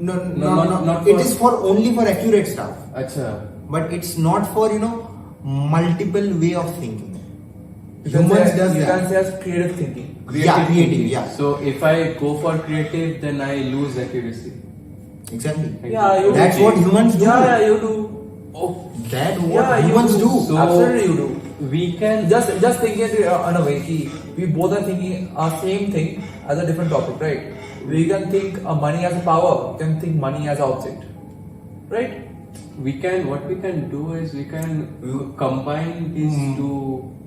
No. It is for only for accurate stuff. Acha. But it's not for multiple way of thinking. You can Humans say, does you that. can say as creative thinking. Yeah, creative. Yeah, So if I go for creative, then I lose accuracy. exactly. Yeah, you That's do. what humans do. Yeah, you do. Oh, That's what Yeah, you humans do. do. So- Absolutely, you do. we can Just think it in a way. Ki we both are thinking our same thing as a different topic, right? We can think money as a power. We can think money as an object, right? what we can do is we can combine these two.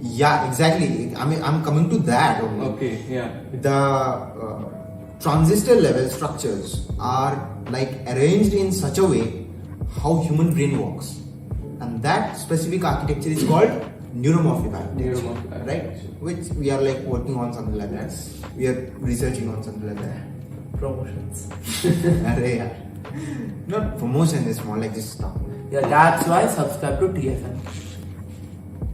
Yeah, exactly. I mean, I'm coming to that only. Okay, yeah. The transistor level structures are like arranged in such a way how human brain works, and that specific architecture is called neuromorphic architecture, Neuromorphic right? architecture. Which we are like working on something like that. We are researching on something like that. Promotions. Arey yaar. Not promotion, is more like just stuff. Yeah, that's why subscribe to TFN.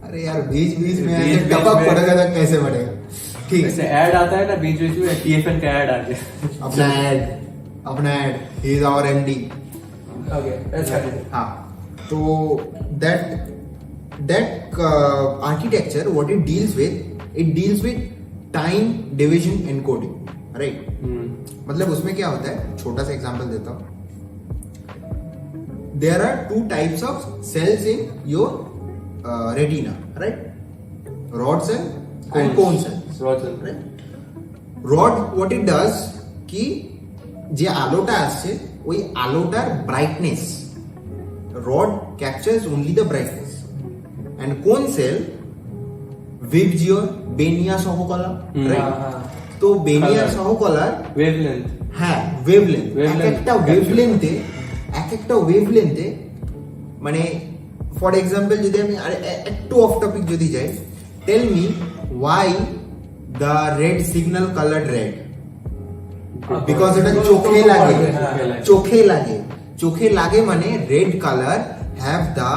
अरे यार बीच बीच में बीच ऐसे बीच टपक में- पड़ेगा तो कैसे बढ़ेगा? ठीक जैसे ऐड आता है ना बीच बीच में TFN का ऐड आ गया. अपना ऐड ही is our MD. Okay, let's continue. हाँ, तो that architecture, what it deals with time division encoding, right? मतलब उसमें क्या होता है, छोटा सा एग्जांपल देता हूँ. There are two types of cells in your retina, right? Rod cell and cone cell, right? Rod, what it does कि যে আলোটা আসছে ওই আলোটার brightness, rod captures only the brightness, and কোন সেল ভিবজিওর বেনিয়া সহকলা, রাইট? তো বেনিয়া সহকলার Wavelength. হ্যাঁ ওয়েভলেন্থ, Wavelength এক একটা ওয়েভলেন্থে মানে ফর এক্সাম্পল যদি আমি একটু অফ টপিক যদি যাই, tell me why the red signal coloured red? Because এটা চোখে লাগে মানে red colour have the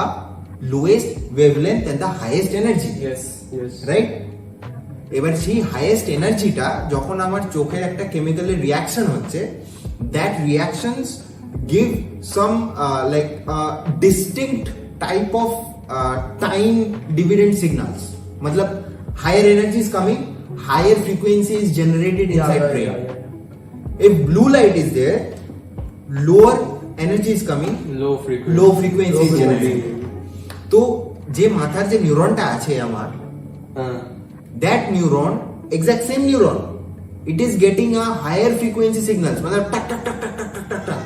lowest wavelength and the highest energy, Yes. Right? এবার সেই হাইয়েস্ট এনার্জিটা যখন আমার চোখের একটা কেমিক্যালের রিয়াকশন হচ্ছে, that reactions give some like distinct type of time dividend signals. मतलब higher energy is coming, higher frequency is generated inside brain. If blue light is there, lower energy is coming, Low frequency. low frequency is generated. তো যে মাথার যে নিউরনটা আছে আমার, that neuron, exact same neuron, it is getting a higher frequency signals. मतलब tak tak tak tak tak tak tak tak.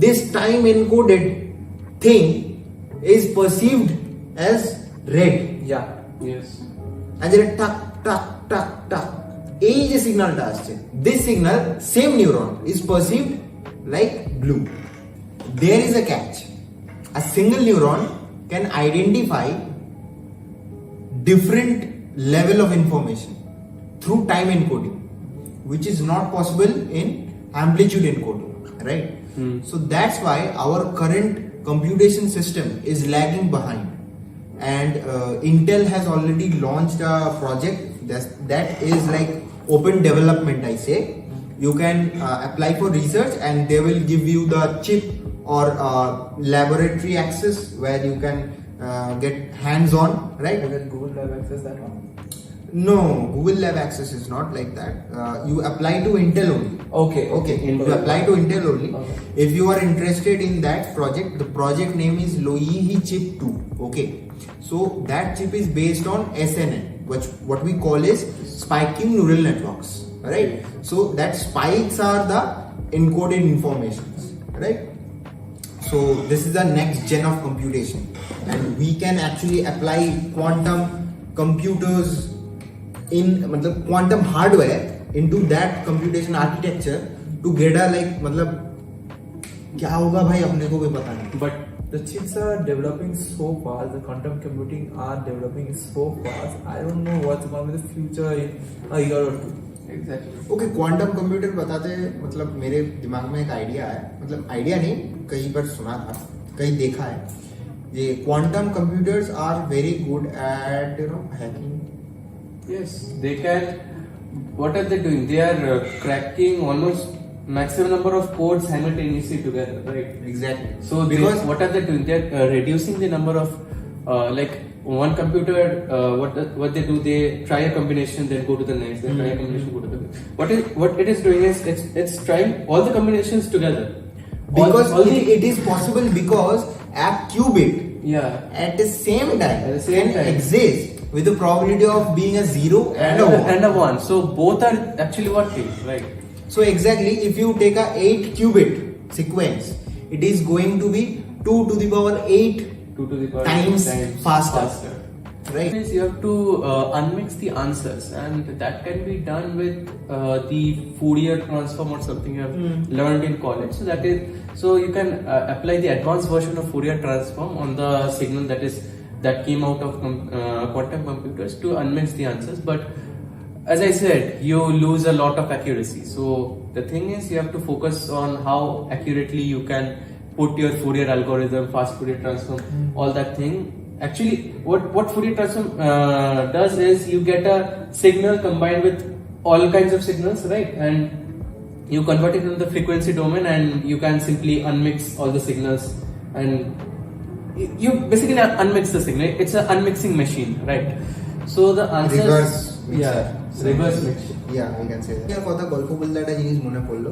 This time encoded thing is perceived as red. Yeah. Yes. আর যেটা টাক টাক টাক টাক এই যে সিগন্যালটা আসছে, this signal, same neuron is perceived like blue. There is a catch. A single neuron can identify different level of information through time encoding, which is not possible in amplitude encoding, right? So that's why our current computation system is lagging behind, and Intel has already launched a project that is like open development, I say. You can apply for research and they will give you the chip or laboratory access where you can get hands-on, right? You can Google Drive access that one. No, Google Lab access is not like that. You apply to Intel only. Okay. You apply to Intel only. Okay. If you are interested in that project, the project name is Loihi Chip 2. Okay. So that chip is based on SNN, which what we call is spiking neural networks. Right? So that spikes are the encoded informations. Right? So this is the next gen of computation, and we can actually apply quantum computers in quantum hardware into that computation architecture to get a like मतलब क्या होगा भाई अपने को भी पता नहीं. But The chips are developing so fast, the quantum computing are developing so fast. I don't know what's going to be the future in a year or two. exactly. Okay, quantum computer बताते मतलब मेरे दिमाग में एक idea है, मतलब idea नहीं, कहीं पर सुना था, कहीं देखा है. ये quantum computers are very good at hacking. Yes, they can. What are they doing? They are cracking almost maximum number of codes simultaneously together, right? Exactly. So because what are they doing? They're reducing the number of like one computer. What they do? They try a combination, then go to the next. Then try a combination, go to the next. What it is doing is it's trying all the combinations together. because all the- it is possible because a qubit yeah. at the same time At the same can time. exist with the probability of being a 0 and a 1. And a one. So both are actually working, right? So exactly, if you take a 8 qubit sequence, it is going to be 2 to the power 8 2 to the power times faster. Right? Means you have to unmix the answers, and that can be done with the Fourier transform or something you have learned in college. So that is, so you can apply the advanced version of Fourier transform on the signal that came out of quantum computers to unmix the answers. But as I said, you lose a lot of accuracy. So the thing is, you have to focus on how accurately you can put your Fourier algorithm, fast Fourier transform, all that thing. Actually, what Fourier transform does is you get a signal combined with all kinds of signals, right? And you convert it into the frequency domain, and you can simply unmix all the signals, and you basically unmix the signal. It's an unmixing machine, right? So the answer, Reverse mixer. yeah, reverse mixture. Yeah, we can say that. কথা গল্প বলতে একটা জিনিস মনে পড়লো